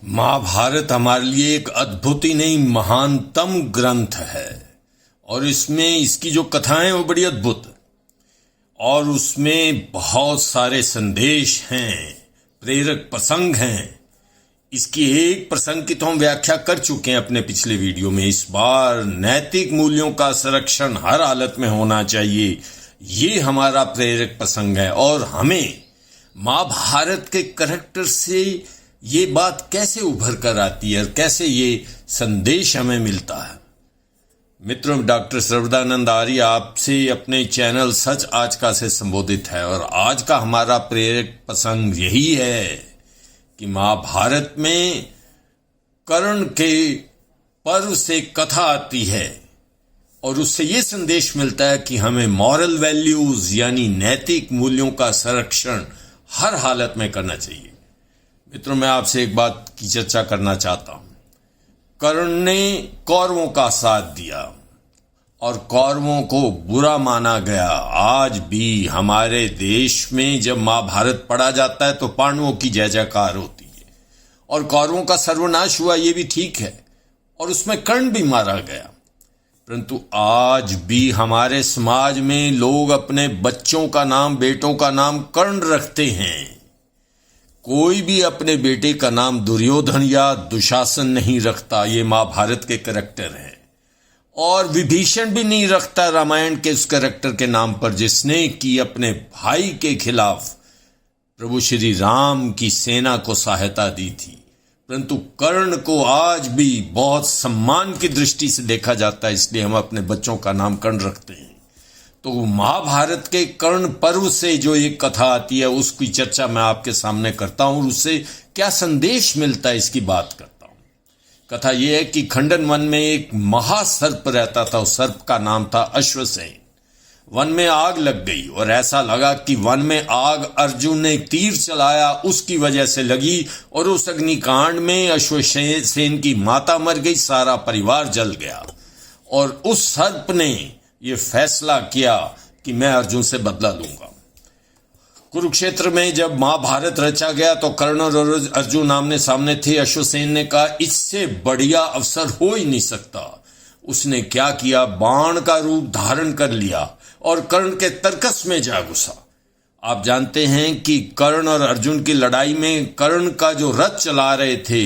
महाभारत हमारे लिए एक अद्भुत ही नहीं महानतम ग्रंथ है और इसमें इसकी जो कथाएं वो बड़ी अद्भुत और उसमें बहुत सारे संदेश हैं, प्रेरक प्रसंग हैं। इसकी एक प्रसंग की तो हम व्याख्या कर चुके हैं अपने पिछले वीडियो में। इस बार नैतिक मूल्यों का संरक्षण हर हालत में होना चाहिए, ये हमारा प्रेरक प्रसंग है। और हमें महाभारत के करैक्टर से ये बात कैसे उभर कर आती है और कैसे ये संदेश हमें मिलता है। मित्रों, डॉक्टर सर्वदानंद आर्य आपसे अपने चैनल सच आज का से संबोधित है और आज का हमारा प्रेरक प्रसंग यही है कि महाभारत में कर्ण के पर्व से कथा आती है और उससे ये संदेश मिलता है कि हमें मॉरल वैल्यूज यानी नैतिक मूल्यों का संरक्षण हर हालत में करना चाहिए। मित्रों, मैं आपसे एक बात की चर्चा करना चाहता हूं। कर्ण ने कौरवों का साथ दिया और कौरवों को बुरा माना गया। आज भी हमारे देश में जब महाभारत पढ़ा जाता है तो पांडवों की जय जयकार होती है और कौरवों का सर्वनाश हुआ, ये भी ठीक है, और उसमें कर्ण भी मारा गया। परंतु आज भी हमारे समाज में लोग अपने बच्चों का नाम, बेटों का नाम कर्ण रखते हैं। कोई भी अपने बेटे का नाम दुर्योधन या दुशासन नहीं रखता, ये महाभारत के करैक्टर हैं। और विभीषण भी नहीं रखता रामायण के उस करैक्टर के नाम पर जिसने कि अपने भाई के खिलाफ प्रभु श्री राम की सेना को सहायता दी थी। परंतु कर्ण को आज भी बहुत सम्मान की दृष्टि से देखा जाता है, इसलिए हम अपने बच्चों का नाम कर्ण रखते हैं। तो महाभारत के कर्ण पर्व से जो एक कथा आती है उसकी चर्चा मैं आपके सामने करता हूं और उससे क्या संदेश मिलता है इसकी बात करता हूं। कथा यह है कि खंडन वन में एक महासर्प रहता था। उस सर्प का नाम था अश्वसेन। वन में आग लग गई और ऐसा लगा कि वन में आग अर्जुन ने तीर चलाया उसकी वजह से लगी और उस अग्निकांड में अश्वसेन की माता मर गई, सारा परिवार जल गया। और उस सर्प ने ये फैसला किया कि मैं अर्जुन से बदला लूंगा। कुरुक्षेत्र में जब महाभारत रचा गया तो कर्ण और अर्जुन आमने सामने थे। अश्वसेन ने कहा इससे बढ़िया अवसर हो ही नहीं सकता। उसने क्या किया, बाण का रूप धारण कर लिया और कर्ण के तरकस में जा घुसा। आप जानते हैं कि कर्ण और अर्जुन की लड़ाई में कर्ण का जो रथ चला रहे थे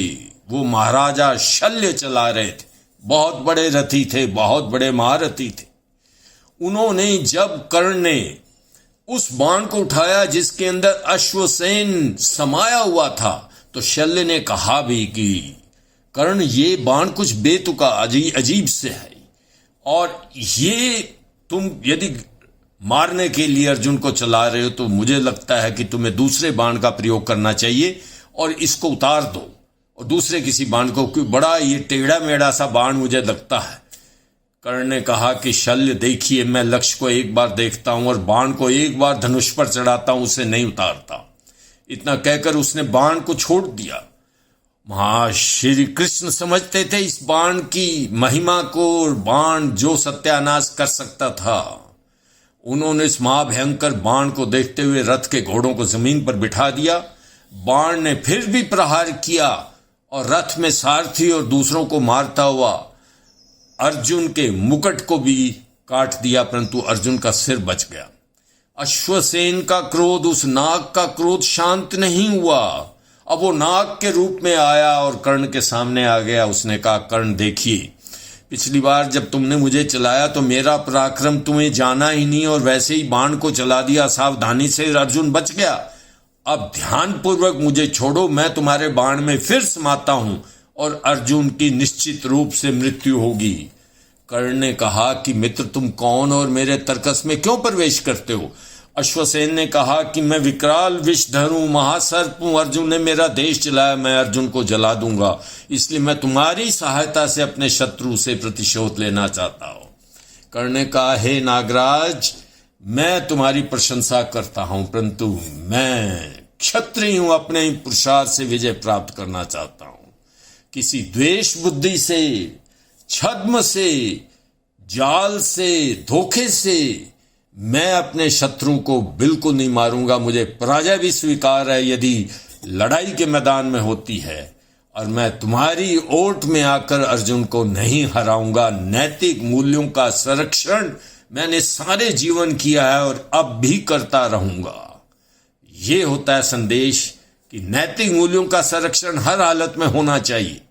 वो महाराजा शल्य चला रहे थे। बहुत बड़े रथी थे, बहुत बड़े महारथी थे। उन्होंने जब कर्ण ने उस बाण को उठाया जिसके अंदर अश्वसेन समाया हुआ था तो शल्य ने कहा भी कि कर्ण ये बाण कुछ बेतुका अजीब से है और ये तुम यदि मारने के लिए अर्जुन को चला रहे हो तो मुझे लगता है कि तुम्हें दूसरे बाण का प्रयोग करना चाहिए और इसको उतार दो और दूसरे किसी बाण को, क्योंकि बड़ा ये टेढ़ा मेढ़ा सा बाण मुझे लगता है। कर्ण ने कहा कि शल्य देखिए, मैं लक्ष्य को एक बार देखता हूं और बाण को एक बार धनुष पर चढ़ाता हूं, उसे नहीं उतारता। इतना कहकर उसने बाण को छोड़ दिया। श्री कृष्ण समझते थे इस बाण की महिमा को और बाण जो सत्यानाश कर सकता था। उन्होंने इस महाभयंकर बाण को देखते हुए रथ के घोड़ों को जमीन पर बिठा दिया। बाण ने फिर भी प्रहार किया और रथ में सारथी और दूसरों को मारता हुआ अर्जुन के मुकुट को भी काट दिया, परंतु अर्जुन का सिर बच गया। अश्वसेन का क्रोध, उस नाग का क्रोध शांत नहीं हुआ। अब वो नाग के रूप में आया और कर्ण के सामने आ गया। उसने कहा कर्ण देखिए, पिछली बार जब तुमने मुझे चलाया तो मेरा पराक्रम तुम्हें जाना ही नहीं और वैसे ही बाण को चला दिया, सावधानी से अर्जुन बच गया। अब ध्यानपूर्वक मुझे छोड़ो, मैं तुम्हारे बाण में फिर समाता हूं और अर्जुन की निश्चित रूप से मृत्यु होगी। कर्ण ने कहा कि मित्र तुम कौन और मेरे तर्कस में क्यों प्रवेश करते हो। अश्वसेन ने कहा कि मैं विकराल विषधर हूं, महासर्प हूं, अर्जुन ने मेरा देश चलाया, मैं अर्जुन को जला दूंगा, इसलिए मैं तुम्हारी सहायता से अपने शत्रु से प्रतिशोध लेना चाहता हूं। कर्ण ने कहा हे नागराज, मैं तुम्हारी प्रशंसा करता हूं, परंतु मैं क्षत्रिय हूं, अपने पुरुषार्थ से विजय प्राप्त करना चाहता हूं। किसी द्वेष बुद्धि से, छद्म से, जाल से, धोखे से मैं अपने शत्रु को बिल्कुल नहीं मारूंगा। मुझे पराजय भी स्वीकार है यदि लड़ाई के मैदान में होती है। और मैं तुम्हारी ओट में आकर अर्जुन को नहीं हराऊंगा। नैतिक मूल्यों का संरक्षण मैंने सारे जीवन किया है और अब भी करता रहूंगा। ये होता है संदेश कि नैतिक मूल्यों का संरक्षण हर हालत में होना चाहिए,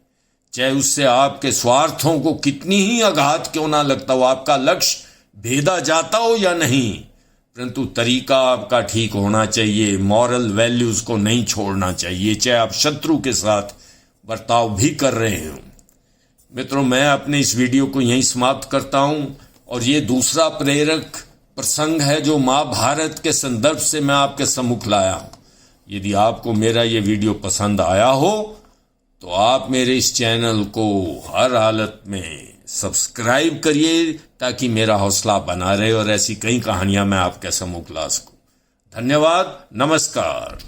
चाहे उससे आपके स्वार्थों को कितनी ही आघात क्यों ना लगता हो, आपका लक्ष्य भेदा जाता हो या नहीं, परंतु तरीका आपका ठीक होना चाहिए। मॉरल वैल्यूज को नहीं छोड़ना चाहिए, चाहे आप शत्रु के साथ बर्ताव भी कर रहे हो। मित्रों, मैं अपने इस वीडियो को यहीं समाप्त करता हूं और ये दूसरा प्रेरक प्रसंग है जो महाभारत के संदर्भ से मैं आपके सम्मुख लाया हूं। यदि आपको मेरा ये वीडियो पसंद आया हो तो आप मेरे इस चैनल को हर हालत में सब्सक्राइब करिए ताकि मेरा हौसला बना रहे और ऐसी कई कहानियां मैं आपके सम्मुख ला सकूं। धन्यवाद, नमस्कार।